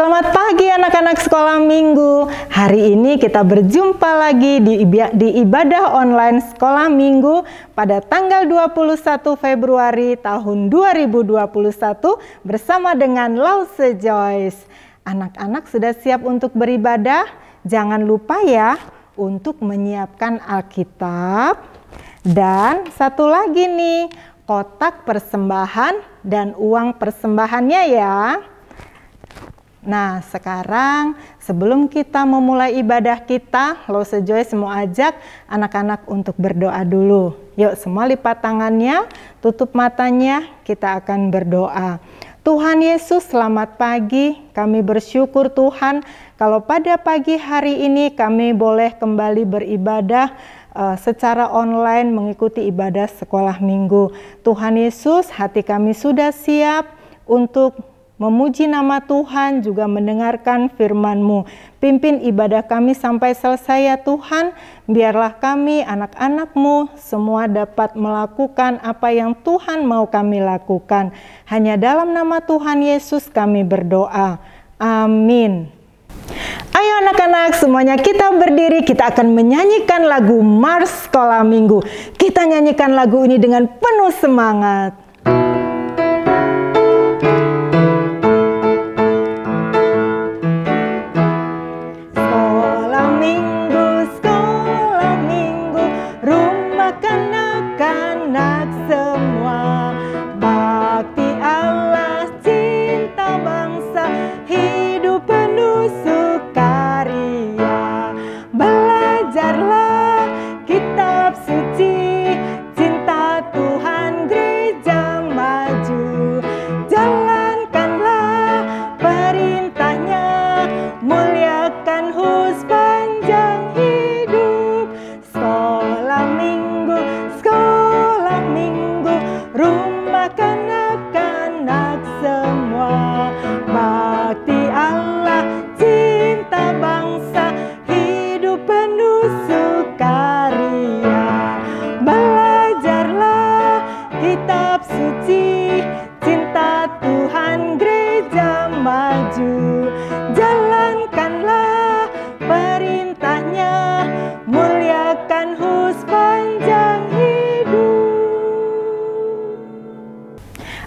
Selamat pagi anak-anak sekolah minggu. Hari ini kita berjumpa lagi di ibadah online sekolah minggu pada tanggal 21 Februari tahun 2021 bersama dengan Lause Joyce. Anak-anak sudah siap untuk beribadah? Jangan lupa ya untuk menyiapkan Alkitab. Dan satu lagi nih, kotak persembahan dan uang persembahannya ya. Nah, sekarang sebelum kita memulai ibadah kita, Lause Joyce mau ajak anak-anak untuk berdoa dulu. Yuk, semua lipat tangannya, tutup matanya, kita akan berdoa. Tuhan Yesus, selamat pagi. Kami bersyukur Tuhan kalau pada pagi hari ini kami boleh kembali beribadah secara online mengikuti ibadah sekolah minggu. Tuhan Yesus, hati kami sudah siap untuk memuji nama Tuhan, juga mendengarkan firman-Mu. Pimpin ibadah kami sampai selesai ya Tuhan. Biarlah kami anak-anak-Mu semua dapat melakukan apa yang Tuhan mau kami lakukan. Hanya dalam nama Tuhan Yesus kami berdoa. Amin. Ayo anak-anak semuanya kita berdiri, kita akan menyanyikan lagu Mars Sekolah Minggu. Kita nyanyikan lagu ini dengan penuh semangat.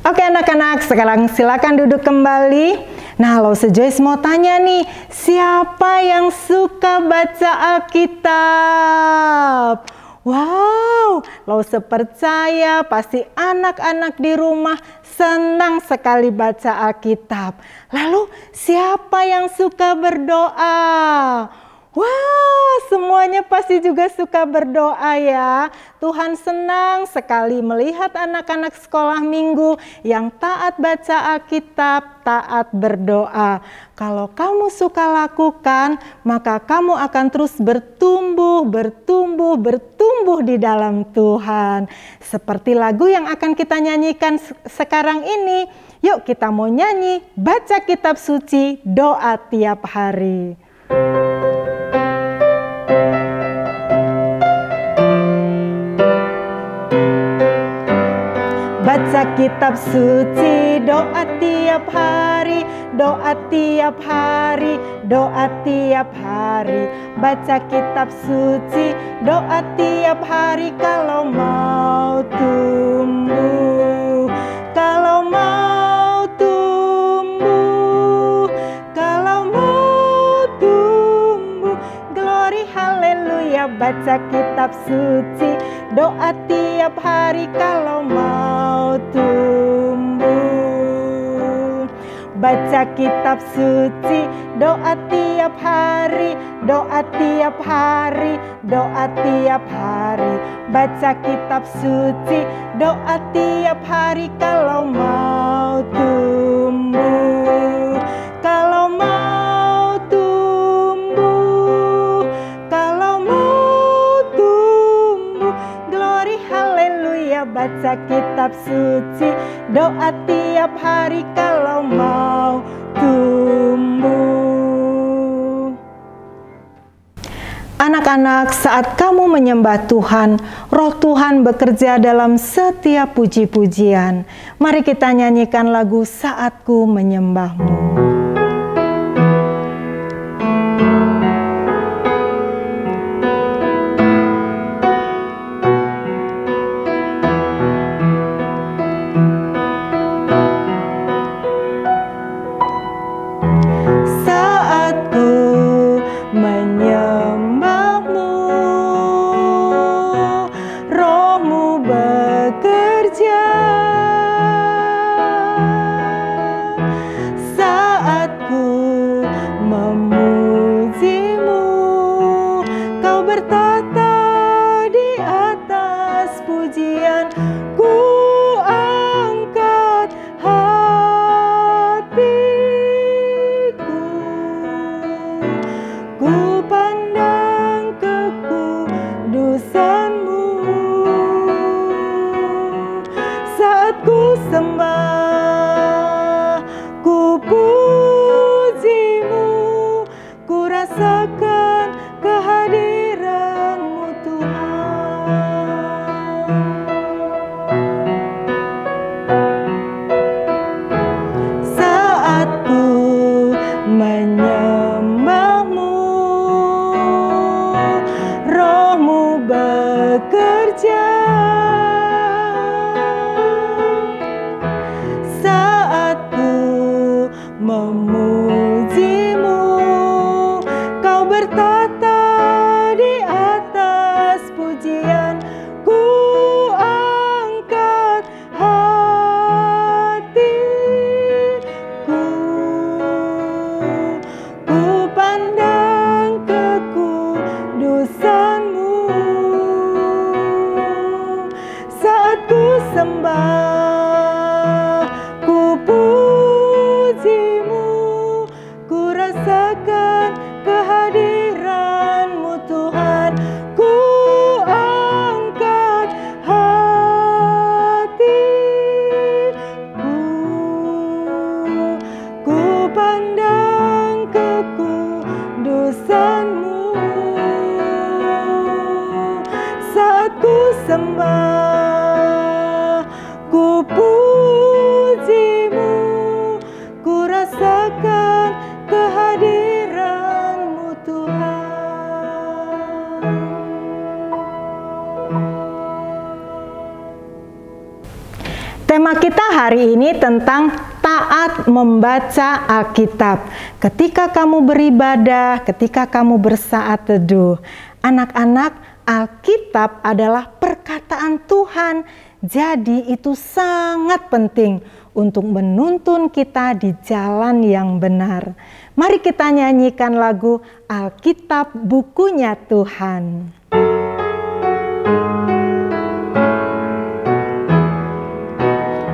Oke anak-anak, sekarang silakan duduk kembali. Nah, Lause Joyce mau tanya nih, siapa yang suka baca Alkitab? Wow, Lause percaya pasti anak-anak di rumah senang sekali baca Alkitab. Lalu, siapa yang suka berdoa? Wah, semuanya pasti juga suka berdoa ya. Tuhan senang sekali melihat anak-anak sekolah minggu yang taat baca Alkitab, taat berdoa. Kalau kamu suka lakukan, maka kamu akan terus bertumbuh di dalam Tuhan. Seperti lagu yang akan kita nyanyikan sekarang ini. Yuk kita mau nyanyi, baca kitab suci, doa tiap hari. Baca kitab suci, doa tiap hari, doa tiap hari, doa tiap hari. Baca kitab suci, doa tiap hari kalau mau tumbuh. Kalau mau tumbuh, kalau mau tumbuh. Glory haleluya, baca kitab suci, doa tiap hari kalau mau tumbuh. Baca kitab suci, doa tiap hari, doa tiap hari, doa tiap hari. Baca kitab suci, doa tiap hari kalau mau tumbuh. Kalau mau tumbuh, kalau mau tumbuh. Glory haleluya, baca kitab suci, doa tiap hari kalau mau tumbuh. Anak-anak, saat kamu menyembah Tuhan, Roh Tuhan bekerja dalam setiap puji-pujian. Mari kita nyanyikan lagu Saatku Menyembahmu. memujimu. Kau bertata di atas pujian, ku angkat hatiku. Ku pandang kekudusan-Mu saat ku sembah, ku puji-Mu, ku rasakan kehadiran-Mu Tuhan. Ku angkat hatiku, ku pandang kekudusan-Mu saat ku sembah, ku puji-Mu, ku rasakan kehadiran-Mu Tuhan. Tema kita hari ini tentang taat membaca Alkitab. Ketika kamu beribadah, ketika kamu bersaat teduh, anak-anak, Alkitab adalah perkataan Tuhan. Jadi itu sangat penting untuk menuntun kita di jalan yang benar. Mari kita nyanyikan lagu Alkitab Bukunya Tuhan.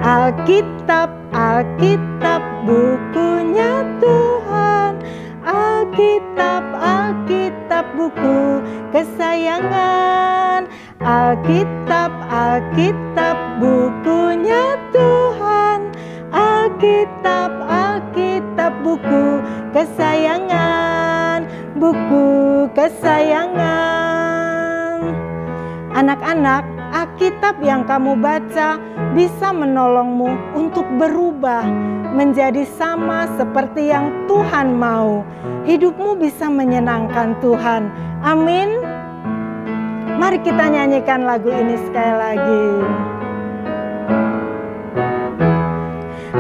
Alkitab, Alkitab bukunya Tuhan. Alkitab, Alkitab buku kesayangan. Alkitab, Alkitab bukunya Tuhan. Alkitab, Alkitab buku kesayangan. Buku kesayangan. Anak-anak, Alkitab yang kamu baca bisa menolongmu untuk berubah menjadi sama seperti yang Tuhan mau. Hidupmu bisa menyenangkan Tuhan. Amin. Mari kita nyanyikan lagu ini sekali lagi.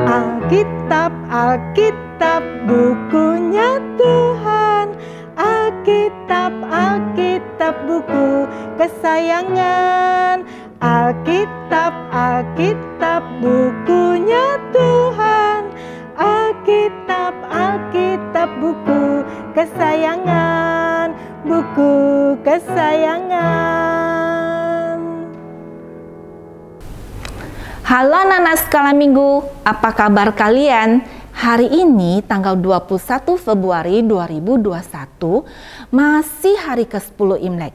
Alkitab, Alkitab bukunya Tuhan. Alkitab, Alkitab buku kesayangan. Alkitab, Alkitab bukunya Tuhan. Alkitab, Alkitab buku kesayangan. Buku kesayangan. Halo anak-anak sekolah minggu, apa kabar kalian? Hari ini tanggal 21 Februari 2021 masih hari ke-10 Imlek.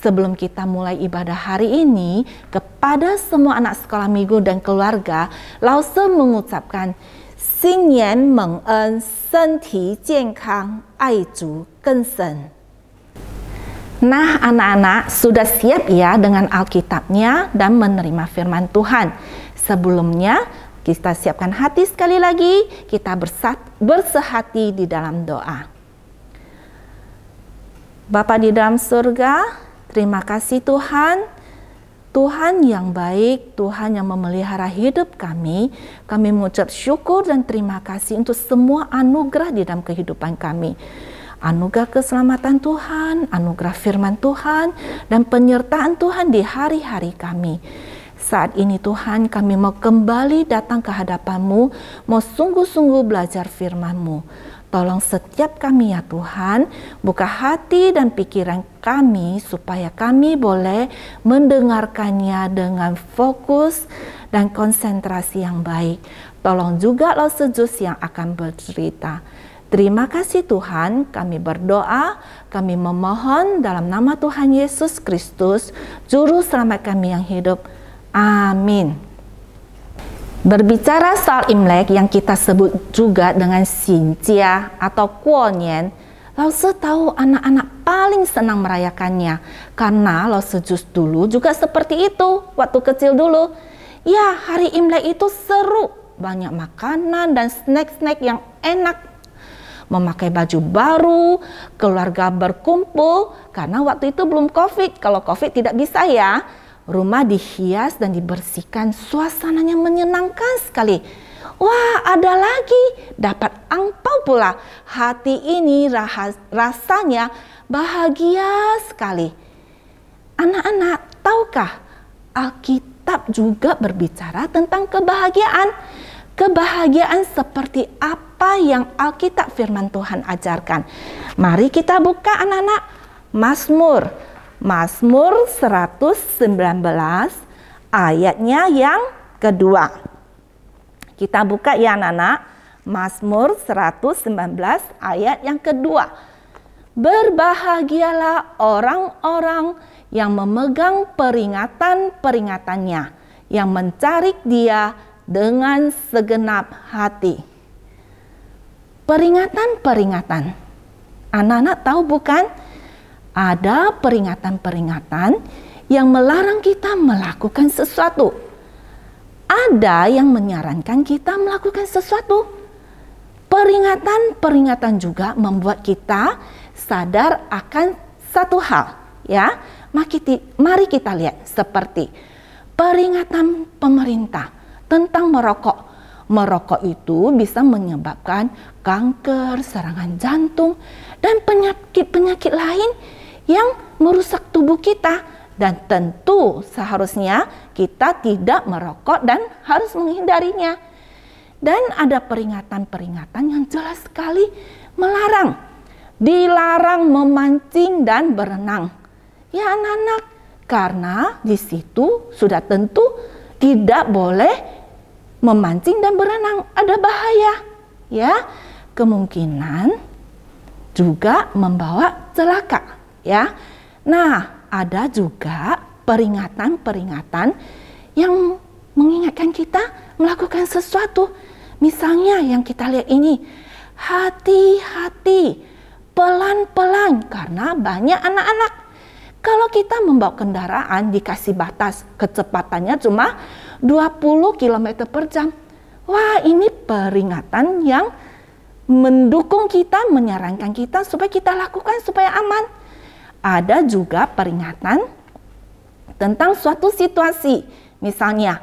Sebelum kita mulai ibadah hari ini, kepada semua anak sekolah minggu dan keluarga, Lause mengucapkan Xin Nian Meng En, Sen Ti Jian Kang, Ai Zu Gen Shen. Nah anak-anak, sudah siap ya dengan Alkitabnya dan menerima firman Tuhan? Sebelumnya, kita siapkan hati sekali lagi, kita bersehati di dalam doa. Bapa di dalam surga, terima kasih Tuhan. Tuhan yang baik, Tuhan yang memelihara hidup kami. Kami mengucap syukur dan terima kasih untuk semua anugerah di dalam kehidupan kami. Anugerah keselamatan Tuhan, anugerah firman Tuhan, dan penyertaan Tuhan di hari-hari kami. Saat ini Tuhan, kami mau kembali datang ke hadapan-Mu, mau sungguh-sungguh belajar firman-Mu. Tolong setiap kami ya Tuhan, buka hati dan pikiran kami supaya kami boleh mendengarkannya dengan fokus dan konsentrasi yang baik. Tolong juga Lause Jus yang akan bercerita. Terima kasih Tuhan, kami berdoa, kami memohon dalam nama Tuhan Yesus Kristus, Juru Selamat kami yang hidup. Amin. Berbicara soal Imlek yang kita sebut juga dengan Xinjia atau Guonian, Lause tahu anak-anak paling senang merayakannya karena Lause Jus dulu juga seperti itu waktu kecil dulu. Ya, hari Imlek itu seru, banyak makanan dan snack-snack yang enak. Memakai baju baru, keluarga berkumpul karena waktu itu belum COVID. Kalau COVID tidak bisa ya. Rumah dihias dan dibersihkan, suasananya menyenangkan sekali. Wah, ada lagi, dapat angpau pula. Hati ini rasanya bahagia sekali. Anak-anak, tahukah Alkitab juga berbicara tentang kebahagiaan? Kebahagiaan seperti apa yang Alkitab firman Tuhan ajarkan? Mari kita buka anak-anak. Mazmur 119 ayatnya yang kedua. Kita buka ya anak-anak, Mazmur 119 ayat yang kedua. Berbahagialah orang-orang yang memegang peringatan-peringatannya, yang mencari Dia dengan segenap hati. Peringatan-peringatan. Anak-anak tahu bukan? Ada peringatan-peringatan yang melarang kita melakukan sesuatu. Ada yang menyarankan kita melakukan sesuatu. Peringatan-peringatan juga membuat kita sadar akan satu hal, ya. Mari kita lihat seperti peringatan pemerintah tentang merokok. Merokok itu bisa menyebabkan kanker, serangan jantung, dan penyakit-penyakit lain yang merusak tubuh kita. Dan tentu seharusnya kita tidak merokok dan harus menghindarinya. Dan ada peringatan-peringatan yang jelas sekali melarang. Dilarang memancing dan berenang. Ya anak-anak, karena di situ sudah tentu tidak boleh memancing dan berenang. Ada bahaya. Ya, kemungkinan juga membawa celaka. Ya, nah, ada juga peringatan-peringatan yang mengingatkan kita melakukan sesuatu. Misalnya yang kita lihat ini, hati-hati, pelan-pelan, karena banyak anak-anak. Kalau kita membawa kendaraan dikasih batas kecepatannya cuma 20 km per jam. Wah, ini peringatan yang mendukung kita, menyarankan kita supaya kita lakukan supaya aman. Ada juga peringatan tentang suatu situasi. Misalnya,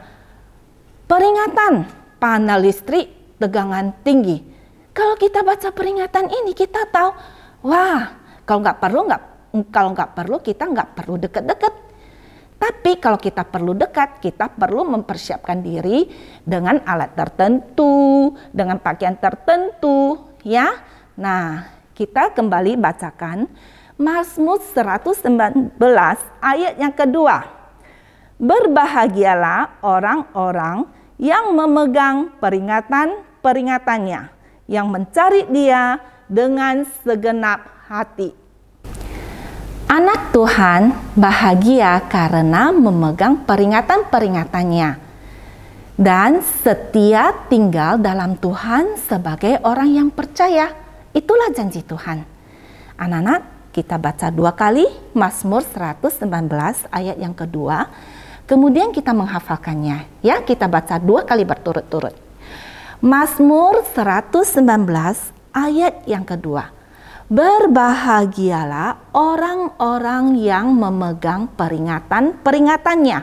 peringatan panel listrik tegangan tinggi. Kalau kita baca peringatan ini, kita tahu, wah, kalau nggak perlu kita nggak perlu dekat-dekat. Tapi kalau kita perlu dekat, kita perlu mempersiapkan diri dengan alat tertentu, dengan pakaian tertentu, ya. Nah, kita kembali bacakan Mazmur 119 ayat yang kedua. Berbahagialah orang-orang yang memegang peringatan-peringatannya, yang mencari Dia dengan segenap hati. Anak Tuhan bahagia karena memegang peringatan-peringatannya dan setia tinggal dalam Tuhan sebagai orang yang percaya. Itulah janji Tuhan. Anak-anak, kita baca 2 kali Mazmur 119 ayat yang kedua. Kemudian kita menghafalkannya. Ya, kita baca 2 kali berturut-turut. Mazmur 119 ayat yang kedua. Berbahagialah orang-orang yang memegang peringatan-peringatannya,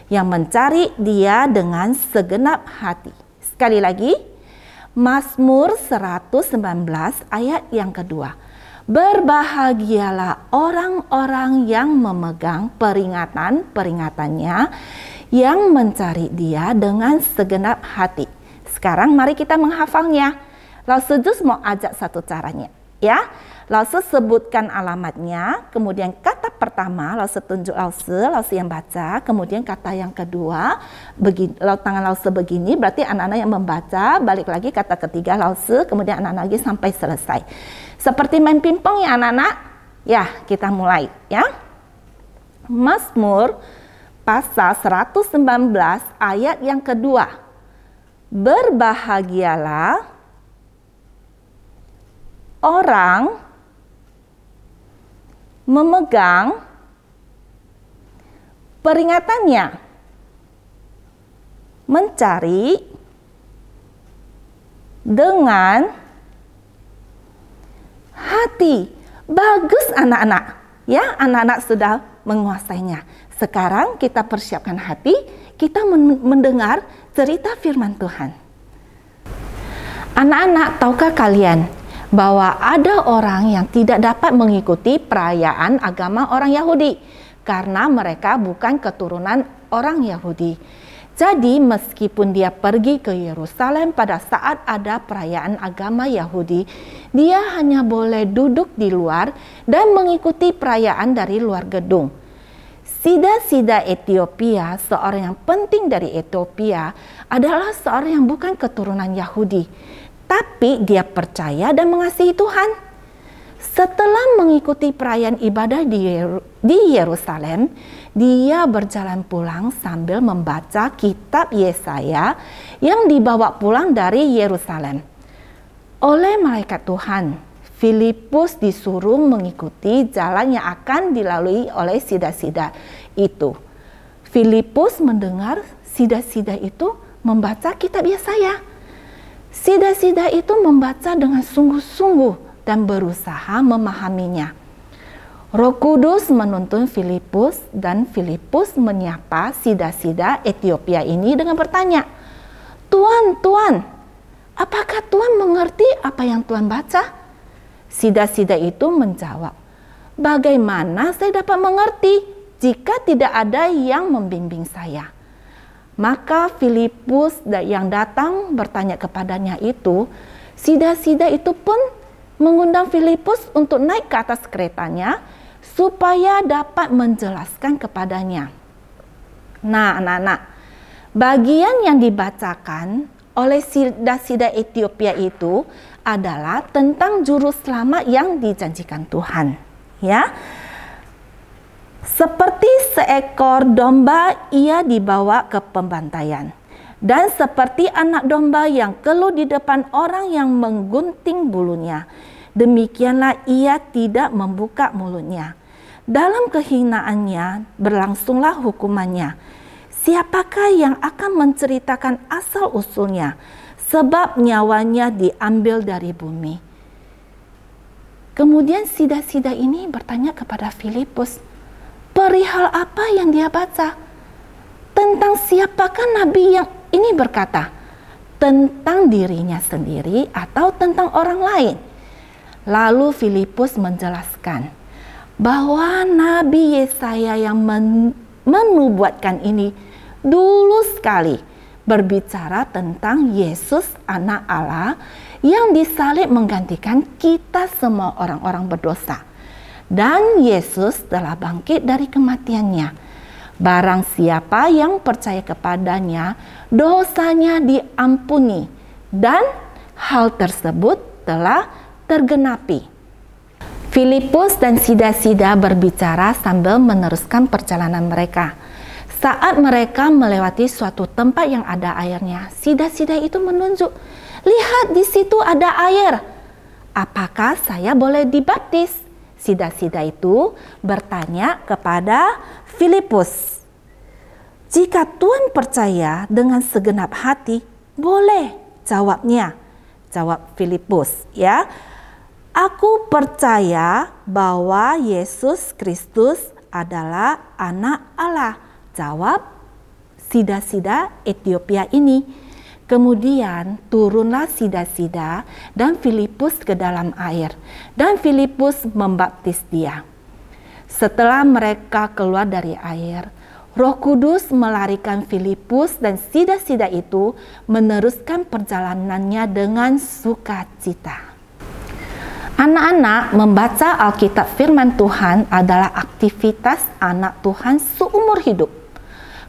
yang mencari Dia dengan segenap hati. Sekali lagi, Mazmur 119 ayat yang kedua. Berbahagialah orang-orang yang memegang peringatan-peringatannya, yang mencari Dia dengan segenap hati. Sekarang mari kita menghafalnya. Lause Jus mau ajak satu caranya, ya. Lause sebutkan alamatnya, kemudian kata pertama Lause tunjuk Lause yang baca, kemudian kata yang kedua, begini, tangan Lause begini, berarti anak-anak yang membaca, balik lagi kata ketiga Lause, kemudian anak-anak lagi sampai selesai. Seperti main pingpong ya anak-anak. Ya, kita mulai ya. Mazmur pasal 119 ayat yang kedua. Berbahagialah orang memegang peringatannya, mencari dengan hati. Bagus anak-anak. Ya, anak-anak sudah menguasainya. Sekarang kita persiapkan hati, kita mendengar cerita firman Tuhan. Anak-anak, tahukah kalian bahwa ada orang yang tidak dapat mengikuti perayaan agama orang Yahudi karena mereka bukan keturunan orang Yahudi. Jadi meskipun dia pergi ke Yerusalem pada saat ada perayaan agama Yahudi, dia hanya boleh duduk di luar dan mengikuti perayaan dari luar gedung. Sida-sida Ethiopia, seorang yang penting dari Ethiopia, adalah seorang yang bukan keturunan Yahudi, tapi dia percaya dan mengasihi Tuhan. Setelah mengikuti perayaan ibadah di Yerusalem, dia berjalan pulang sambil membaca kitab Yesaya yang dibawa pulang dari Yerusalem oleh malaikat Tuhan. Filipus disuruh mengikuti jalan yang akan dilalui oleh sida-sida itu. Filipus mendengar sida-sida itu membaca kitab Yesaya. Sida-sida itu membaca dengan sungguh-sungguh dan berusaha memahaminya. Roh Kudus menuntun Filipus dan Filipus menyapa sida-sida Ethiopia ini dengan bertanya, Tuan, apakah Tuan mengerti apa yang Tuan baca? Sida-sida itu menjawab, bagaimana saya dapat mengerti jika tidak ada yang membimbing saya? Maka Filipus yang datang bertanya kepadanya itu, sida-sida itu pun mengundang Filipus untuk naik ke atas keretanya supaya dapat menjelaskan kepadanya. Nah, anak-anak, bagian yang dibacakan oleh sida-sida Ethiopia itu adalah tentang juru selamat yang dijanjikan Tuhan, ya. Seperti seekor domba ia dibawa ke pembantaian, dan seperti anak domba yang keluh di depan orang yang menggunting bulunya, demikianlah ia tidak membuka mulutnya. Dalam kehinaannya berlangsunglah hukumannya. Siapakah yang akan menceritakan asal-usulnya? Sebab nyawanya diambil dari bumi. Kemudian sida-sida ini bertanya kepada Filipus, perihal apa yang dia baca? Tentang siapakah nabi yang ini berkata? Tentang dirinya sendiri atau tentang orang lain? Lalu Filipus menjelaskan bahwa Nabi Yesaya yang menubuatkan ini dulu sekali berbicara tentang Yesus anak Allah yang disalib menggantikan kita semua orang-orang berdosa. Dan Yesus telah bangkit dari kematiannya. Barang siapa yang percaya kepadanya, dosanya diampuni. Dan hal tersebut telah tergenapi. Filipus dan sida-sida berbicara sambil meneruskan perjalanan mereka. Saat mereka melewati suatu tempat yang ada airnya, sida-sida itu menunjuk, lihat di situ ada air. Apakah saya boleh dibaptis? Sida-sida itu bertanya kepada Filipus. Jika Tuhan percaya dengan segenap hati, boleh, jawabnya. Jawab Filipus, ya. Aku percaya bahwa Yesus Kristus adalah anak Allah. Jawab sida-sida Ethiopia ini. Kemudian turunlah sida-sida dan Filipus ke dalam air, dan Filipus membaptis dia. Setelah mereka keluar dari air, Roh Kudus melarikan Filipus dan sida-sida itu meneruskan perjalanannya dengan sukacita. Anak-anak, membaca Alkitab firman Tuhan adalah aktivitas anak Tuhan seumur hidup.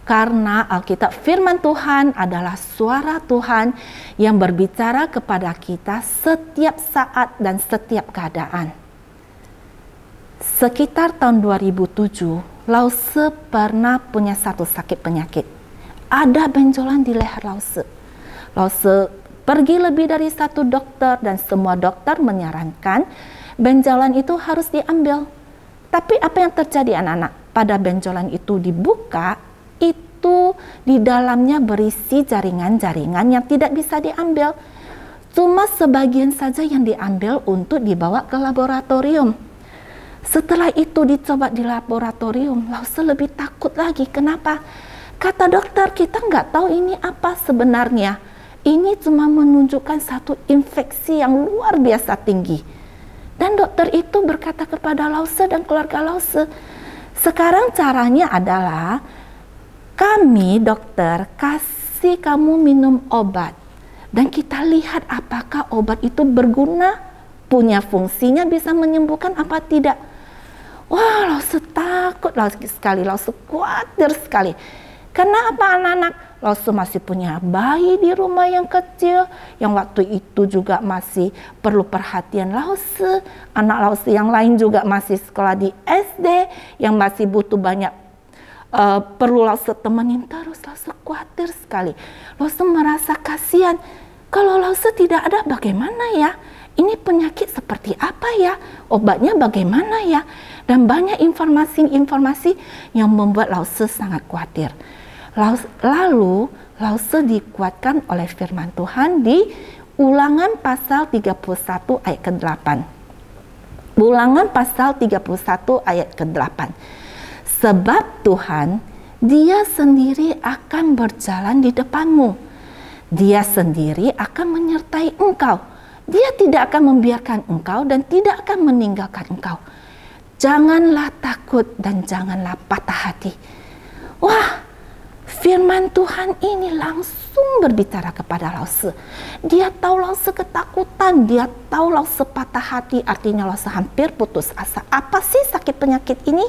Karena Alkitab firman Tuhan adalah suara Tuhan yang berbicara kepada kita setiap saat dan setiap keadaan. Sekitar tahun 2007, Lause pernah punya satu sakit penyakit. Ada benjolan di leher Lause. Lause pergi lebih dari satu dokter dan semua dokter menyarankan benjolan itu harus diambil. Tapi apa yang terjadi anak-anak? Pada benjolan itu dibuka, itu di dalamnya berisi jaringan-jaringan yang tidak bisa diambil. Cuma sebagian saja yang diambil untuk dibawa ke laboratorium. Setelah itu dicoba di laboratorium, Lause lebih takut lagi. Kenapa? Kata dokter, kita nggak tahu ini apa sebenarnya. Ini cuma menunjukkan satu infeksi yang luar biasa tinggi. Dan dokter itu berkata kepada Lause dan keluarga Lause, sekarang caranya adalah kami dokter kasih kamu minum obat. Dan kita lihat apakah obat itu berguna, punya fungsinya, bisa menyembuhkan apa tidak. Wah, Lause takut sekali, Lause khawatir sekali. Karena apa anak-anak? Lause masih punya bayi di rumah yang kecil, yang waktu itu juga masih perlu perhatian Lause. Anak Lause yang lain juga masih sekolah di SD, yang masih butuh banyak perlu Lause temenin terus. Lause khawatir sekali. Lause merasa kasihan. Kalau Lause tidak ada bagaimana ya? Ini penyakit seperti apa ya? Obatnya bagaimana ya? Dan banyak informasi-informasi yang membuat Lause sangat khawatir. Lalu Lause dikuatkan oleh firman Tuhan di Ulangan pasal 31 ayat ke-8. Ulangan pasal 31 ayat ke-8. Sebab Tuhan, Dia sendiri akan berjalan di depanmu. Dia sendiri akan menyertai engkau. Dia tidak akan membiarkan engkau dan tidak akan meninggalkan engkau. Janganlah takut dan janganlah patah hati. Wah, firman Tuhan ini langsung berbicara kepada Lause. Dia tahu Lause ketakutan, dia tahu Lause patah hati, artinya Lause hampir putus asa. Apa sih sakit penyakit ini?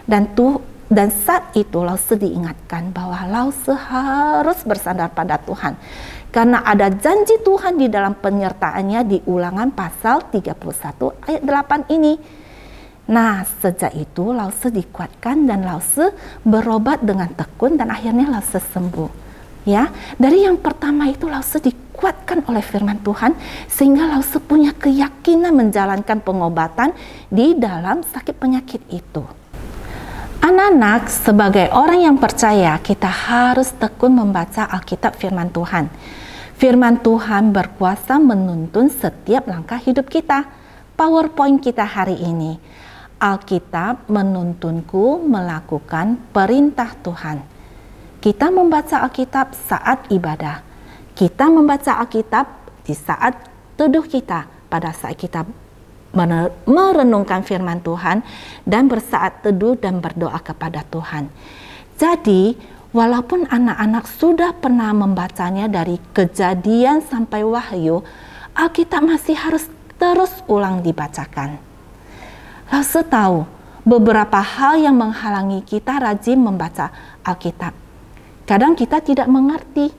Dan saat itu Lause diingatkan bahwa Lause harus bersandar pada Tuhan. Karena ada janji Tuhan di dalam penyertaannya di Ulangan pasal 31 ayat 8 ini. Nah, sejak itu Lause dikuatkan dan Lause berobat dengan tekun dan akhirnya Lause sembuh. Ya, dari yang pertama itu Lause dikuatkan oleh firman Tuhan sehingga Lause punya keyakinan menjalankan pengobatan di dalam sakit penyakit itu. Anak-anak, sebagai orang yang percaya, kita harus tekun membaca Alkitab firman Tuhan. Firman Tuhan berkuasa menuntun setiap langkah hidup kita. PowerPoint kita hari ini. Alkitab menuntunku melakukan perintah Tuhan. Kita membaca Alkitab saat ibadah. Kita membaca Alkitab di saat teduh kita, pada saat kita merenungkan firman Tuhan dan bersaat teduh dan berdoa kepada Tuhan. Jadi, walaupun anak-anak sudah pernah membacanya dari Kejadian sampai Wahyu, Alkitab masih harus terus ulang dibacakan. Lause tahu beberapa hal yang menghalangi kita rajin membaca Alkitab. Kadang kita tidak mengerti,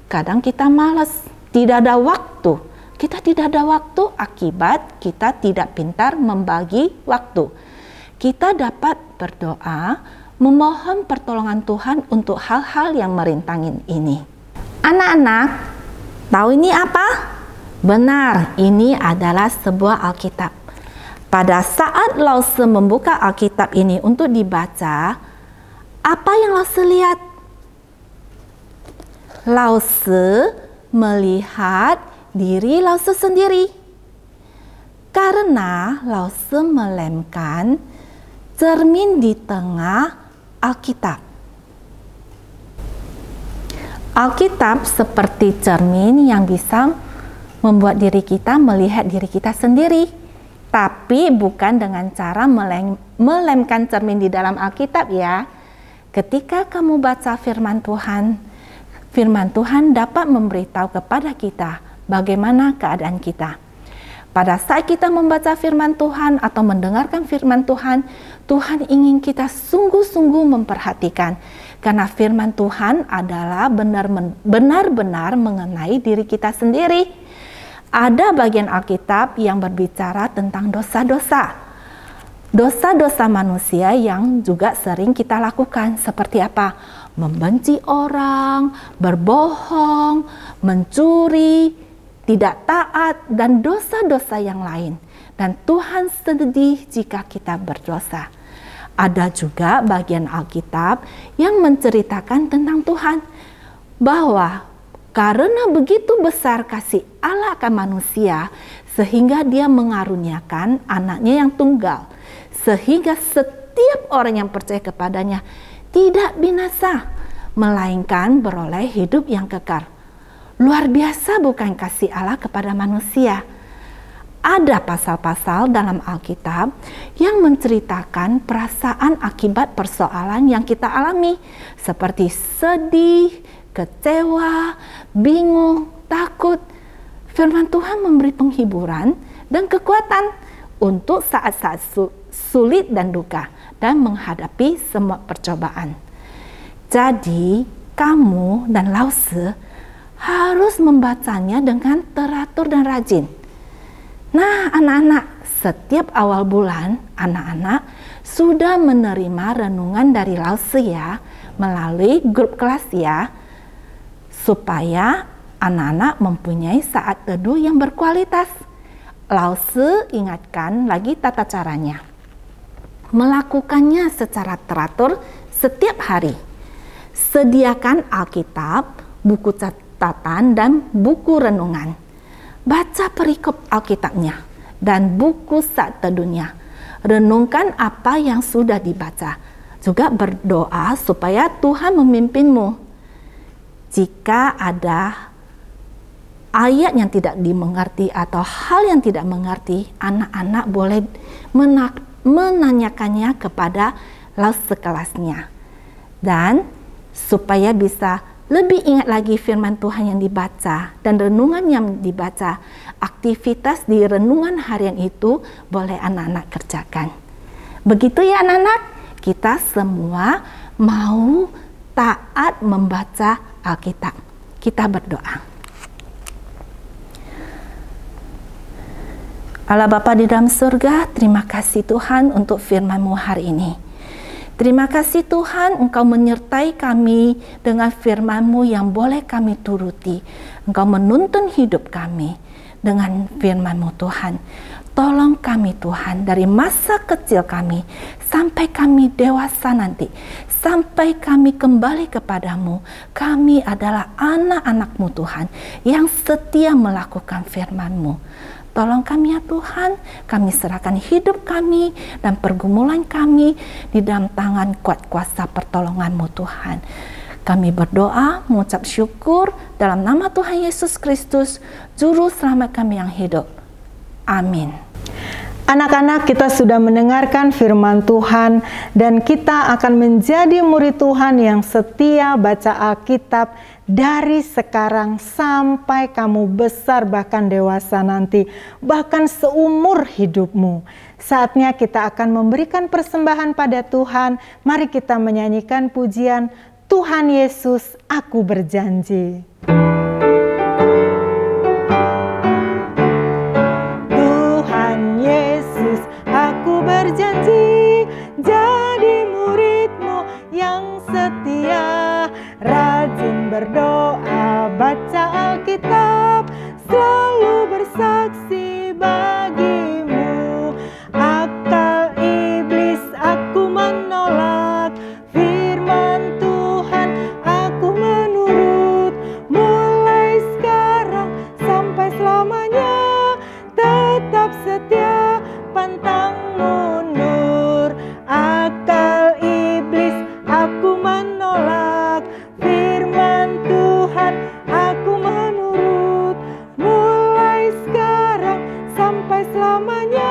kadang kita malas, tidak ada waktu. Kita tidak ada waktu akibat kita tidak pintar membagi waktu. Kita dapat berdoa, memohon pertolongan Tuhan untuk hal-hal yang merintangin ini. Anak-anak, tahu ini apa? Benar, ini adalah sebuah Alkitab. Pada saat Lause membuka Alkitab ini untuk dibaca, apa yang Lause lihat? Lause melihat diri Lause sendiri. Karena Lause melemkan cermin di tengah Alkitab. Alkitab seperti cermin yang bisa membuat diri kita melihat diri kita sendiri. Tapi bukan dengan cara melemkan cermin di dalam Alkitab ya. Ketika kamu baca firman Tuhan dapat memberitahu kepada kita bagaimana keadaan kita. Pada saat kita membaca firman Tuhan atau mendengarkan firman Tuhan, Tuhan ingin kita sungguh-sungguh memperhatikan. Karena firman Tuhan adalah benar-benar mengenai diri kita sendiri. Ada bagian Alkitab yang berbicara tentang dosa-dosa. Dosa-dosa manusia yang juga sering kita lakukan. Seperti apa? Membenci orang, berbohong, mencuri, tidak taat, dan dosa-dosa yang lain. Dan Tuhan sedih jika kita berdosa. Ada juga bagian Alkitab yang menceritakan tentang Tuhan, bahwa karena begitu besar kasih Allah akan manusia, sehingga Dia mengaruniakan anaknya yang tunggal, sehingga setiap orang yang percaya kepadanya tidak binasa, melainkan beroleh hidup yang kekal. Luar biasa bukan kasih Allah kepada manusia. Ada pasal-pasal dalam Alkitab yang menceritakan perasaan akibat persoalan yang kita alami, seperti sedih, kecewa, bingung, takut. Firman Tuhan memberi penghiburan dan kekuatan untuk saat-saat sulit dan duka dan menghadapi semua percobaan. Jadi, kamu dan Lause harus membacanya dengan teratur dan rajin. Nah, anak-anak, setiap awal bulan, anak-anak sudah menerima renungan dari Lause ya, melalui grup kelas ya, supaya anak-anak mempunyai saat teduh yang berkualitas. Lause ingatkan lagi tata caranya. Melakukannya secara teratur setiap hari. Sediakan Alkitab, buku catatan, dan buku renungan. Baca perikop Alkitabnya dan buku saat teduhnya. Renungkan apa yang sudah dibaca. Juga berdoa supaya Tuhan memimpinmu. Jika ada ayat yang tidak dimengerti atau hal yang tidak mengerti, anak-anak boleh menanyakannya kepada Lause kelasnya. Dan supaya bisa lebih ingat lagi firman Tuhan yang dibaca dan renungan yang dibaca, aktivitas di renungan harian itu boleh anak-anak kerjakan. Begitu ya anak-anak, kita semua mau taat membaca Alkitab. Kita berdoa. Allah Bapa di dalam surga, terima kasih Tuhan untuk firman-Mu hari ini. Terima kasih Tuhan, Engkau menyertai kami dengan firman-Mu yang boleh kami turuti. Engkau menuntun hidup kami dengan firman-Mu Tuhan. Tolong kami Tuhan dari masa kecil kami sampai kami dewasa nanti. Sampai kami kembali kepadamu. Kami adalah anak-anak-Mu Tuhan yang setia melakukan firman-Mu. Tolong kami ya Tuhan, kami serahkan hidup kami dan pergumulan kami di dalam tangan kuat kuasa pertolongan-Mu Tuhan. Kami berdoa, mengucap syukur dalam nama Tuhan Yesus Kristus, Juru Selamat kami yang hidup. Amin. Anak-anak, kita sudah mendengarkan firman Tuhan dan kita akan menjadi murid Tuhan yang setia baca Alkitab dari sekarang sampai kamu besar bahkan dewasa nanti, bahkan seumur hidupmu. Saatnya kita akan memberikan persembahan pada Tuhan. Mari kita menyanyikan pujian Tuhan Yesus, aku berjanji. Berjanji jadi murid-Mu yang setia, rajin berdoa, baca Alkitab, selalu bersaksi bagimu. Akal iblis aku menolak, firman Tuhan aku menurut, mulai sekarang sampai selamanya, tetap setia pantang mundur. Akal iblis aku menolak, firman Tuhan aku menurut, mulai sekarang sampai selamanya,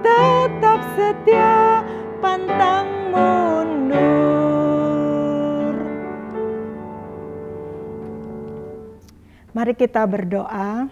tetap setia pantang mundur. Mari kita berdoa.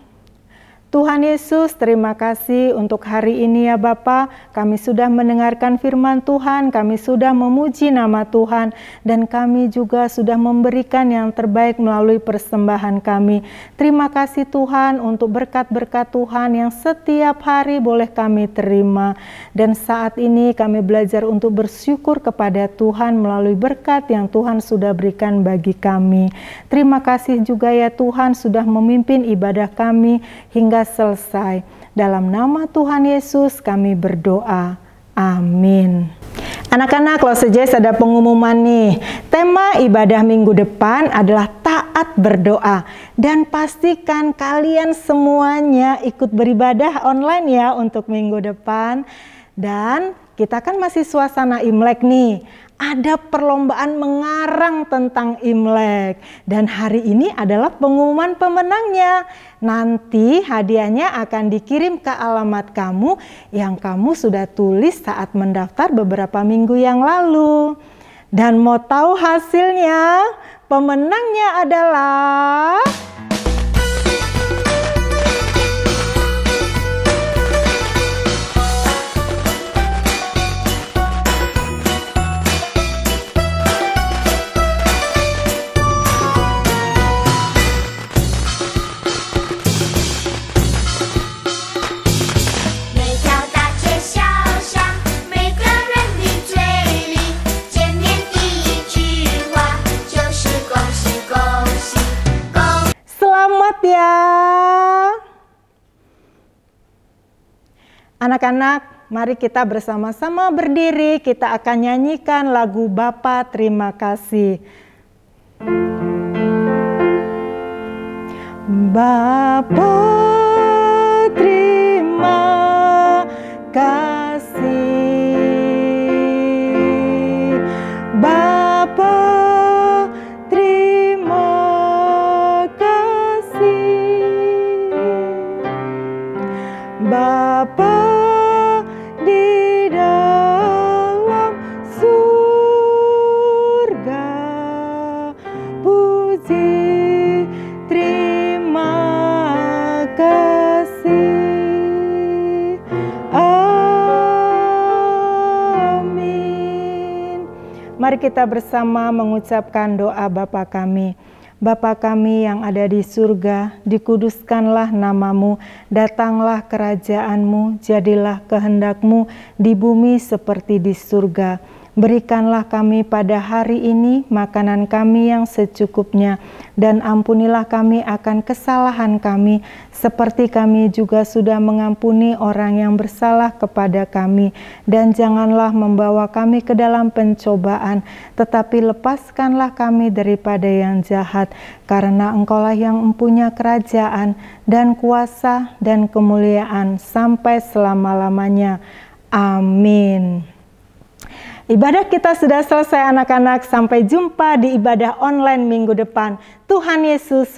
Tuhan Yesus, terima kasih untuk hari ini ya Bapa. Kami sudah mendengarkan firman Tuhan, kami sudah memuji nama Tuhan, dan kami juga sudah memberikan yang terbaik melalui persembahan kami. Terima kasih Tuhan untuk berkat-berkat Tuhan yang setiap hari boleh kami terima. Dan saat ini kami belajar untuk bersyukur kepada Tuhan melalui berkat yang Tuhan sudah berikan bagi kami. Terima kasih juga ya Tuhan sudah memimpin ibadah kami hingga selesai. Dalam nama Tuhan Yesus kami berdoa. Amin. Anak-anak, Lause Jazz ada pengumuman nih. Tema ibadah minggu depan adalah taat berdoa. Dan pastikan kalian semuanya ikut beribadah online ya untuk minggu depan. Dan kita kan masih suasana Imlek nih. ada perlombaan mengarang tentang Imlek. Dan hari ini adalah pengumuman pemenangnya. Nanti hadiahnya akan dikirim ke alamat kamu yang kamu sudah tulis saat mendaftar beberapa minggu yang lalu. Dan mau tahu hasilnya? Pemenangnya adalah... Anak-anak, mari kita bersama-sama berdiri, kita akan nyanyikan lagu Bapa Terima Kasih. Bapa terima kasih, Bapa terima kasih, Bapa di dalam surga, puji terima kasih, amin. Mari kita bersama mengucapkan doa Bapa kami. Bapa kami yang ada di surga, dikuduskanlah namamu, datanglah kerajaanmu, jadilah kehendakmu di bumi seperti di surga. Berikanlah kami pada hari ini makanan kami yang secukupnya, dan ampunilah kami akan kesalahan kami, seperti kami juga sudah mengampuni orang yang bersalah kepada kami. Dan janganlah membawa kami ke dalam pencobaan, tetapi lepaskanlah kami daripada yang jahat, karena Engkaulah yang mempunyai kerajaan dan kuasa dan kemuliaan sampai selama-lamanya. Amin. Ibadah kita sudah selesai anak-anak. Sampai jumpa di ibadah online minggu depan. Tuhan Yesus